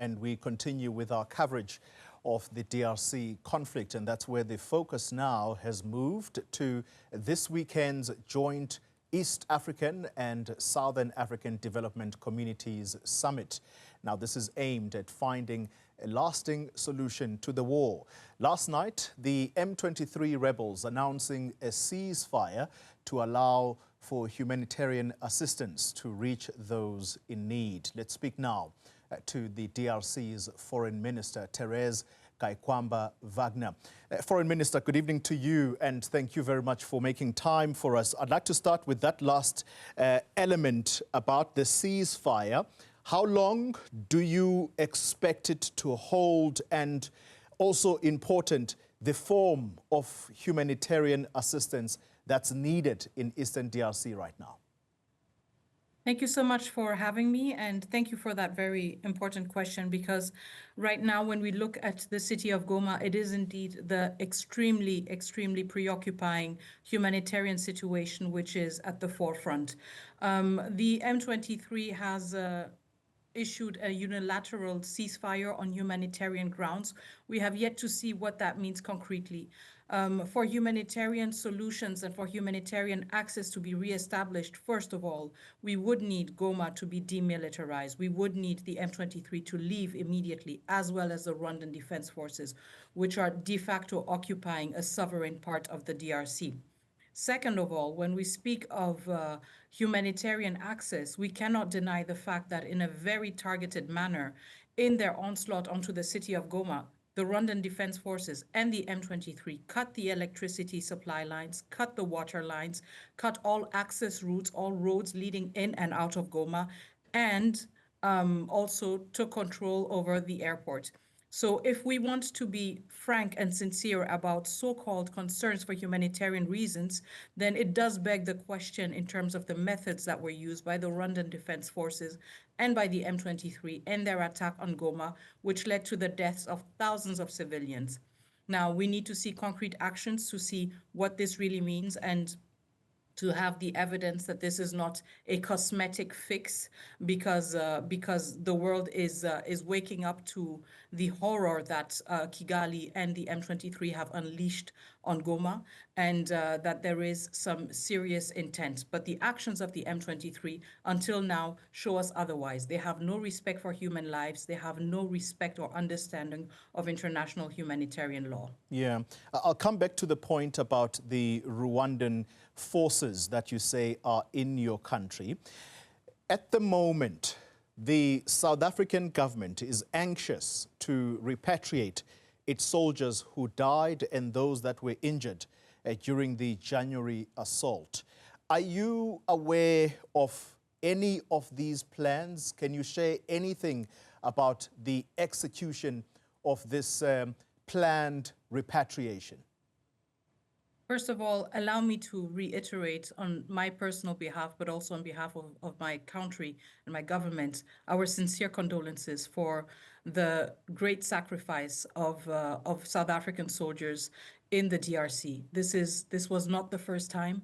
And we continue with our coverage of the DRC conflict, and that's where the focus now has moved to this weekend's joint East African and Southern African Development Communities Summit. Now, this is aimed at finding a lasting solution to the war. Last night, the M23 rebels announcing a ceasefire to allow for humanitarian assistance to reach those in need. Let's speak now to the DRC's Foreign Minister, Therese Kayikwamba Wagner. Foreign Minister, good evening to you, and thank you very much for making time for us. I'd like to start with that last element about the ceasefire. How long do you expect it to hold, and also important, the form of humanitarian assistance that's needed in Eastern DRC right now? Thank you so much for having me, and thank you for that very important question, because right now when we look at the city of Goma, it is indeed the extremely preoccupying humanitarian situation which is at the forefront. The M23 has issued a unilateral ceasefire on humanitarian grounds. We have yet to see what that means concretely. For humanitarian solutions and for humanitarian access to be reestablished, first of all, we would need Goma to be demilitarized. We would need the M23 to leave immediately, as well as the Rwandan Defense Forces, which are de facto occupying a sovereign part of the DRC. Second of all, when we speak of humanitarian access, we cannot deny the fact that in a very targeted manner, in their onslaught onto the city of Goma, the Rwandan Defense Forces and the M23 cut the electricity supply lines, cut the water lines, cut all access routes, all roads leading in and out of Goma, and also took control over the airport. So if we want to be frank and sincere about so-called concerns for humanitarian reasons, then it does beg the question in terms of the methods that were used by the Rwandan Defense Forces and by the M23 in their attack on Goma, which led to the deaths of thousands of civilians. Now, we need to see concrete actions to see what this really means and to have the evidence that this is not a cosmetic fix, because the world is waking up to the horror that Kigali and the M23 have unleashed on Goma, and that there is some serious intent. But the actions of the M23 until now show us otherwise. They have no respect for human lives. They have no respect or understanding of international humanitarian law. Yeah, I'll come back to the point about the Rwandan forces that you say are in your country. At the moment, the South African government is anxious to repatriate its soldiers who died and those that were injured during the January assault. Are you aware of any of these plans? Can you share anything about the execution of this planned repatriation? First of all, allow me to reiterate on my personal behalf, but also on behalf of my country and my government, our sincere condolences for the great sacrifice of South African soldiers in the DRC. This was not the first time.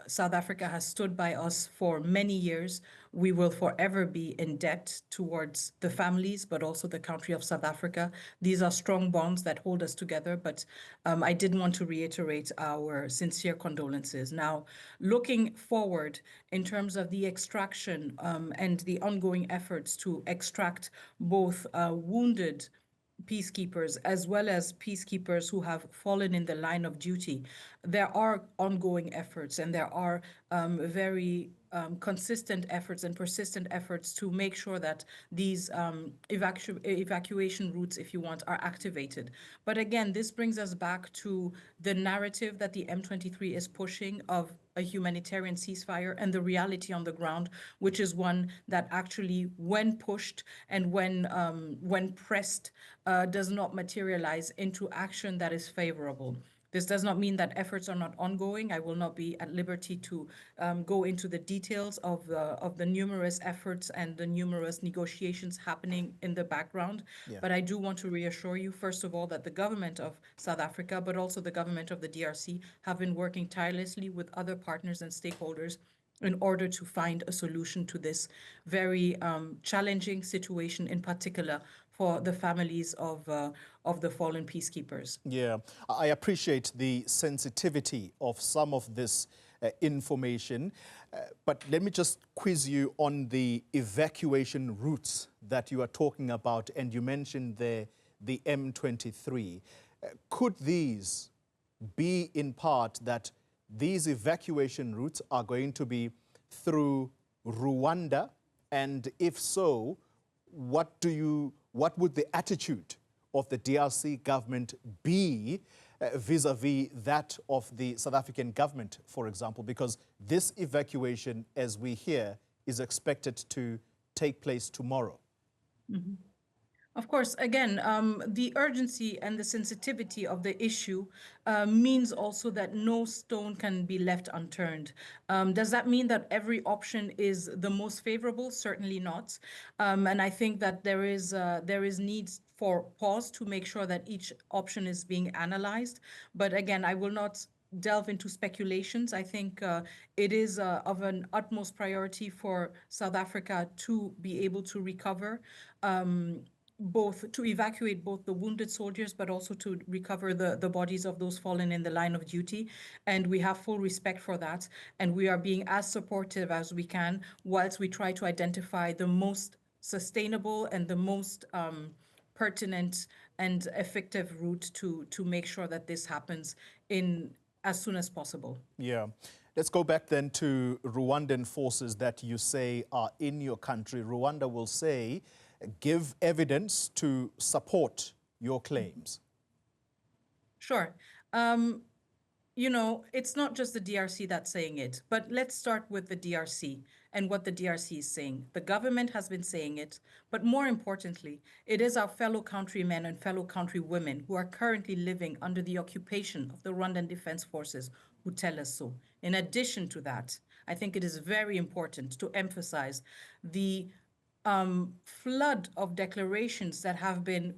South Africa has stood by us for many years. We will forever be in debt towards the families, but also the country of South Africa. These are strong bonds that hold us together, but I did want to reiterate our sincere condolences. Now, looking forward in terms of the extraction and the ongoing efforts to extract both wounded peacekeepers as well as peacekeepers who have fallen in the line of duty, there are ongoing efforts, and there are very consistent efforts and persistent efforts to make sure that these evacuation routes, if you want, are activated. But again, this brings us back to the narrative that the M23 is pushing of a humanitarian ceasefire and the reality on the ground, which is one that actually, when pushed and when pressed, does not materialize into action that is favorable. This does not mean that efforts are not ongoing. I will not be at liberty to go into the details of the numerous efforts and the numerous negotiations happening in the background. Yeah. But I do want to reassure you, first of all, that the government of South Africa, but also the government of the DRC, have been working tirelessly with other partners and stakeholders in order to find a solution to this very challenging situation, in particular for the families of the fallen peacekeepers. Yeah, I appreciate the sensitivity of some of this information, but let me just quiz you on the evacuation routes that you are talking about, and you mentioned the M23. Could these be in part that these evacuation routes are going to be through Rwanda? And if so, what would the attitude of the DRC government be vis-a-vis that of the South African government, for example? Because this evacuation, as we hear, is expected to take place tomorrow. Mm-hmm. Of course, again, the urgency and the sensitivity of the issue means also that no stone can be left unturned. Does that mean that every option is the most favorable? Certainly not. And I think that there is need for pause to make sure that each option is being analyzed. But again, I will not delve into speculations. I think it is of an utmost priority for South Africa to be able to recover both to evacuate both the wounded soldiers, but also to recover the bodies of those fallen in the line of duty. And we have full respect for that. And we are being as supportive as we can whilst we try to identify the most sustainable and the most pertinent and effective route to make sure that this happens in as soon as possible. Yeah. Let's go back then to Rwandan forces that you say are in your country. Rwanda will say, give evidence to support your claims. Sure. You know, it's not just the DRC that's saying it, but let's start with the DRC and what the DRC is saying. The government has been saying it, but more importantly, it is our fellow countrymen and fellow countrywomen who are currently living under the occupation of the Rwandan Defense Forces who tell us so. In addition to that, I think it is very important to emphasize the flood of declarations that have been,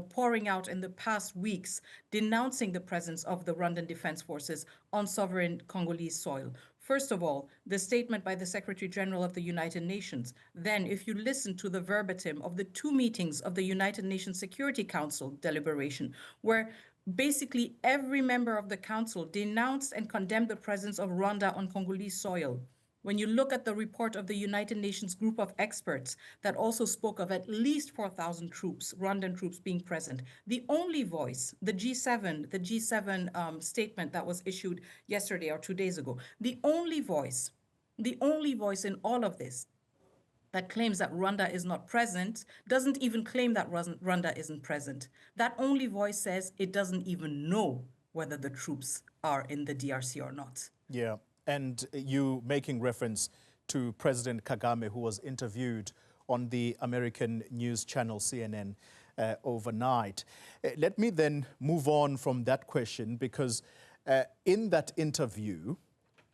pouring out in the past weeks, denouncing the presence of the Rwandan Defense Forces on sovereign Congolese soil. First of all, the statement by the Secretary General of the United Nations. Then, if you listen to the verbatim of the 2 meetings of the United Nations Security Council deliberation, where basically every member of the council denounced and condemned the presence of Rwanda on Congolese soil. When you look at the report of the United Nations group of experts that also spoke of at least 4,000 troops, Rwandan troops being present, the only voice, the G7 statement that was issued yesterday or 2 days ago, the only voice in all of this that claims that Rwanda is not present doesn't even claim that Rwanda isn't present. That only voice says it doesn't even know whether the troops are in the DRC or not. Yeah. And you making reference to President Kagame, who was interviewed on the American news channel CNN overnight. Let me then move on from that question, because in that interview,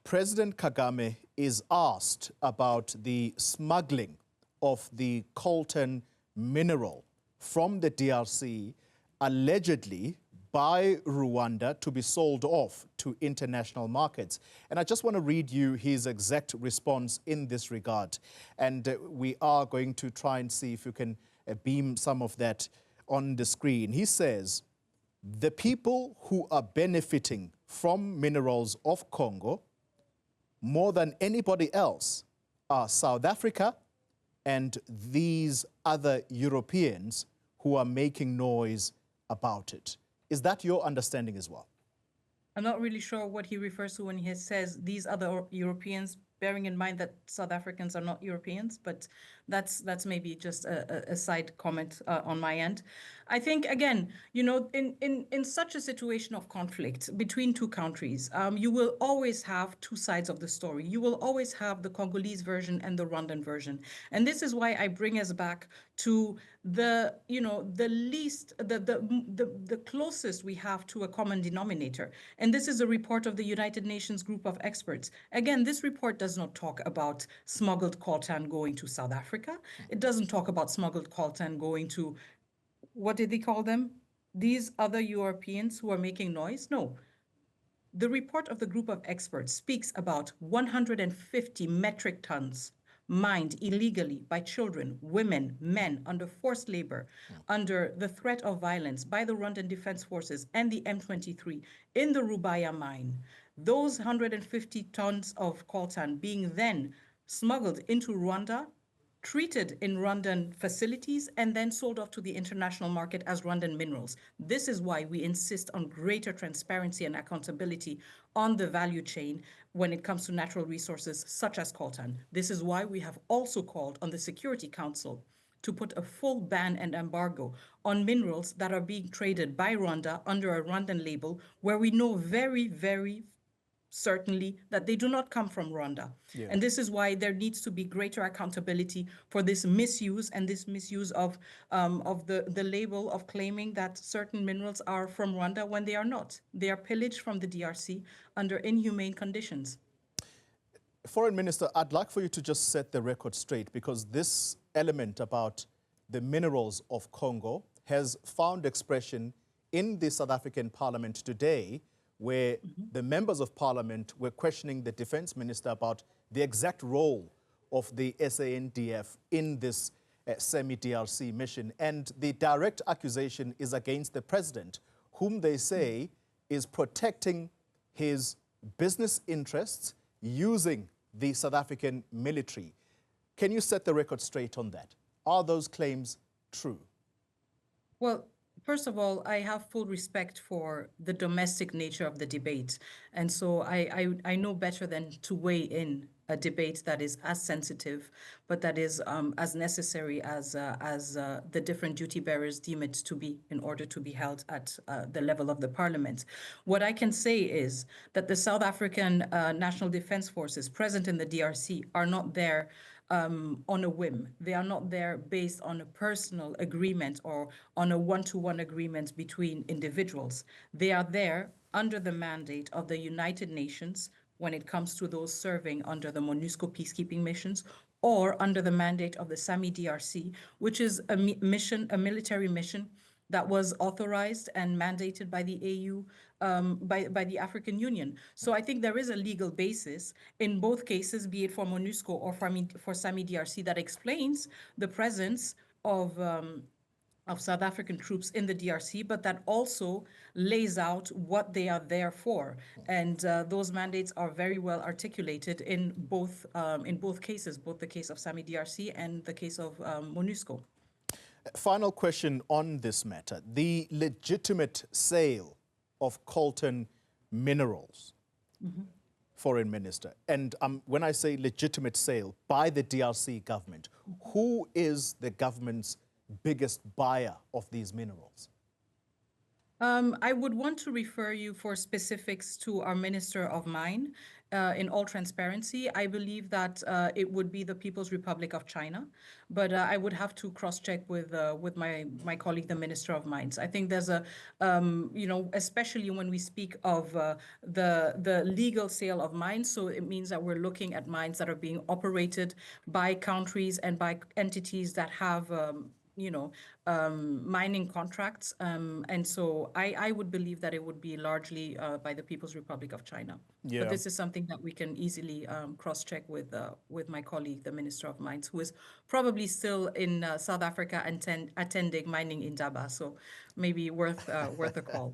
President Kagame is asked about the smuggling of the coltan mineral from the DRC, allegedly by Rwanda, to be sold off to international markets. And I just want to read you his exact response in this regard. And we are going to try and see if you can beam some of that on the screen. He says, the people who are benefiting from minerals of Congo more than anybody else are South Africa and these other Europeans who are making noise about it. Is that your understanding as well? I'm not really sure what he refers to when he says these other Europeans, bearing in mind that South Africans are not Europeans, but that's maybe just a side comment on my end. I think, again, in such a situation of conflict between 2 countries, you will always have 2 sides of the story. You will always have the Congolese version and the Rwandan version. And this is why I bring us back to the closest we have to a common denominator. And this is a report of the United Nations group of experts. Again, this report does not talk about smuggled coltan going to South Africa. It doesn't talk about smuggled coltan going to, what did they call them? These other Europeans who are making noise? No. The report of the group of experts speaks about 150 metric tons mined illegally by children, women, men under forced labor, under the threat of violence by the Rwandan Defense Forces and the M23 in the Rubaya mine. Those 150 tons of coltan being then smuggled into Rwanda, treated in Rwandan facilities, and then sold off to the international market as Rwandan minerals. This is why we insist on greater transparency and accountability on the value chain when it comes to natural resources such as coltan. This is why we have also called on the Security Council to put a full ban and embargo on minerals that are being traded by Rwanda under a Rwandan label, where we know very, very certainly that they do not come from Rwanda. Yeah. And this is why there needs to be greater accountability for this misuse and this misuse of the label of claiming that certain minerals are from Rwanda when they are not. They are pillaged from the DRC under inhumane conditions. Foreign Minister, I'd like for you to just set the record straight, because this element about the minerals of Congo has found expression in the South African Parliament today, where the members of Parliament were questioning the Defense Minister about the exact role of the SANDF in this semi-DRC mission. And the direct accusation is against the president, whom they say is protecting his business interests using the South African military. Can you set the record straight on that? Are those claims true? Well, first of all, I have full respect for the domestic nature of the debate. And so I know better than to weigh in a debate that is as sensitive, but that is as necessary as the different duty bearers deem it to be in order to be held at the level of the parliament. What I can say is that the South African National Defense Forces present in the DRC are not there on a whim. They are not there based on a personal agreement or on a one-to-one agreement between individuals. They are there under the mandate of the United Nations when it comes to those serving under the MONUSCO peacekeeping missions, or under the mandate of the SAMI DRC, which is a military mission that was authorized and mandated by the AU, by the African Union. So I think there is a legal basis in both cases, be it for MONUSCO or for SAMI DRC, that explains the presence of South African troops in the DRC, but that also lays out what they are there for. And those mandates are very well articulated in both cases, both the case of SAMI DRC and the case of MONUSCO. Final question on this matter. The legitimate sale of coltan minerals, Foreign Minister, and when I say legitimate sale, by the DRC government, who is the government's biggest buyer of these minerals? I would want to refer you for specifics to our Minister of Mine. In all transparency, I believe that it would be the People's Republic of China, but I would have to cross-check with my colleague, the Minister of Mines. I think there's a, especially when we speak of the legal sale of mines, so it means that we're looking at mines that are being operated by countries and by entities that have mining contracts. And so I would believe that it would be largely by the People's Republic of China. Yeah. But this is something that we can easily cross-check with my colleague, the Minister of Mines, who is probably still in South Africa attending mining in Daba. So maybe worth a call.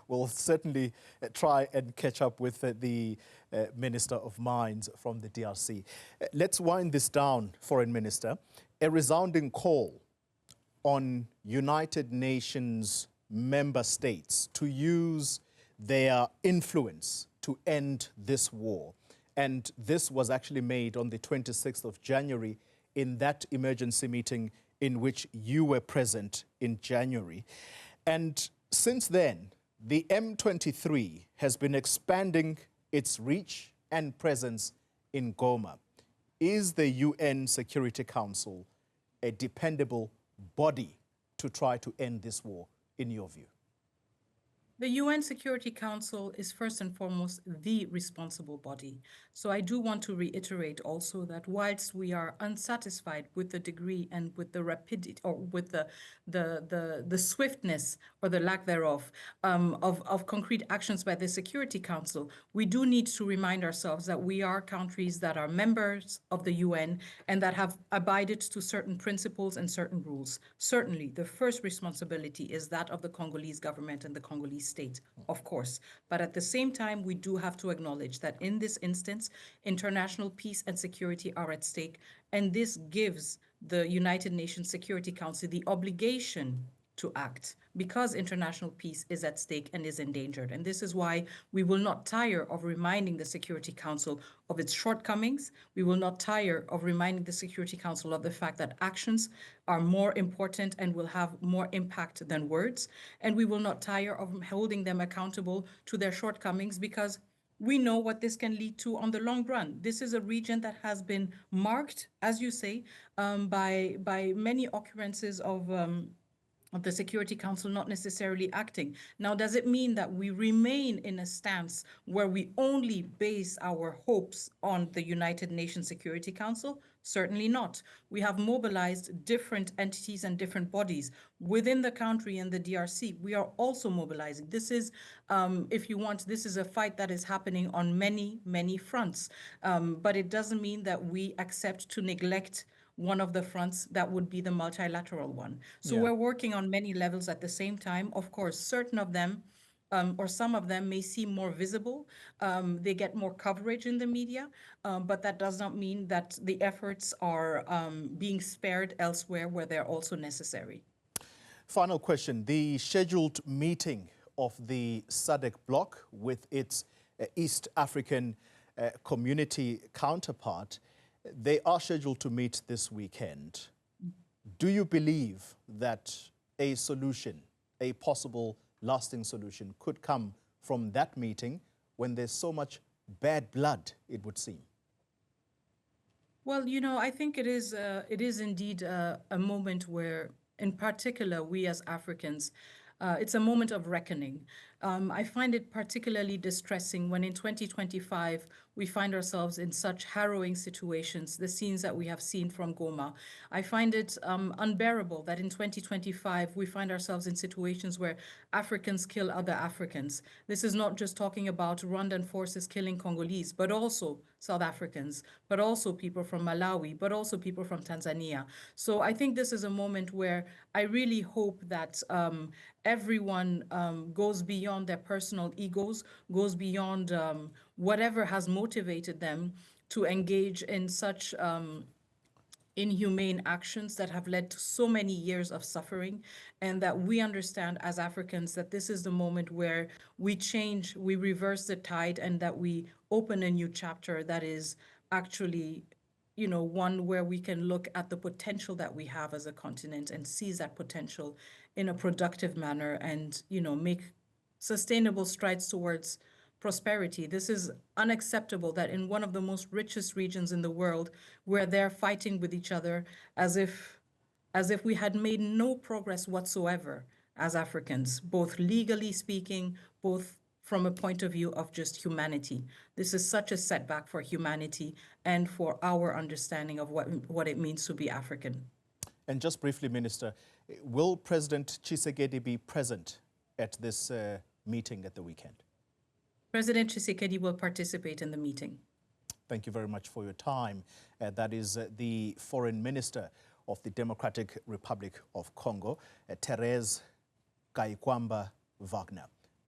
We'll certainly try and catch up with the Minister of Mines from the DRC. Let's wind this down, Foreign Minister. A resounding call on United Nations member states to use their influence to end this war. And this was actually made on the 26th of January in that emergency meeting in which you were present in January. And since then, the M23 has been expanding its reach and presence in Goma. Is the UN Security Council a dependable body to try to end this war, in your view? The UN Security Council is first and foremost the responsible body. So I do want to reiterate also that whilst we are unsatisfied with the degree and with the rapidity or with the swiftness or the lack thereof of concrete actions by the Security Council, we do need to remind ourselves that we are countries that are members of the UN and that have abided to certain principles and certain rules. Certainly, the first responsibility is that of the Congolese government and the Congolese state, of course. But at the same time, we do have to acknowledge that in this instance, international peace and security are at stake, and this gives the United Nations Security Council the obligation to act because international peace is at stake and is endangered. And this is why we will not tire of reminding the Security Council of its shortcomings. We will not tire of reminding the Security Council of the fact that actions are more important and will have more impact than words. And we will not tire of holding them accountable to their shortcomings because we know what this can lead to on the long run. This is a region that has been marked, as you say, by many occurrences of the Security Council not necessarily acting. Now, does it mean that we remain in a stance where we only base our hopes on the United Nations Security Council? Certainly not. We have mobilized different entities and different bodies within the country and the DRC. We are also mobilizing. This is, if you want, this is a fight that is happening on many, many fronts. But it doesn't mean that we accept to neglect one of the fronts that would be the multilateral one. So we're working on many levels at the same time. Of course, certain of them or some of them may seem more visible. They get more coverage in the media, but that does not mean that the efforts are being spared elsewhere where they're also necessary. Final question. The scheduled meeting of the SADC bloc with its East African community counterpart, they are scheduled to meet this weekend. Do you believe that a solution, a possible lasting solution, could come from that meeting when there's so much bad blood, it would seem? Well, you know, I think it is indeed a moment where, in particular, we as Africans, it's a moment of reckoning. I find it particularly distressing when in 2025 we find ourselves in such harrowing situations, the scenes that we have seen from Goma. I find it unbearable that in 2025 we find ourselves in situations where Africans kill other Africans. This is not just talking about Rwandan forces killing Congolese, but also South Africans, but also people from Malawi, but also people from Tanzania. So I think this is a moment where I really hope that everyone goes beyond their personal egos, goes beyond whatever has motivated them to engage in such inhumane actions that have led to so many years of suffering, and that we understand as Africans that this is the moment where we change, we reverse the tide, and that we open a new chapter that is actually, you know, one where we can look at the potential that we have as a continent and seize that potential in a productive manner and, you know, make sustainable strides towards prosperity. This is unacceptable that in one of the most richest regions in the world, where they're fighting with each other as if we had made no progress whatsoever as Africans, both legally speaking, both from a point of view of just humanity. This is such a setback for humanity and for our understanding of what it means to be African. And just briefly, Minister, will President Tshisekedi be present at this meeting at the weekend? President Tshisekedi will participate in the meeting. Thank you very much for your time. That is the Foreign Minister of the Democratic Republic of Congo, Therese Kayikwamba Wagner.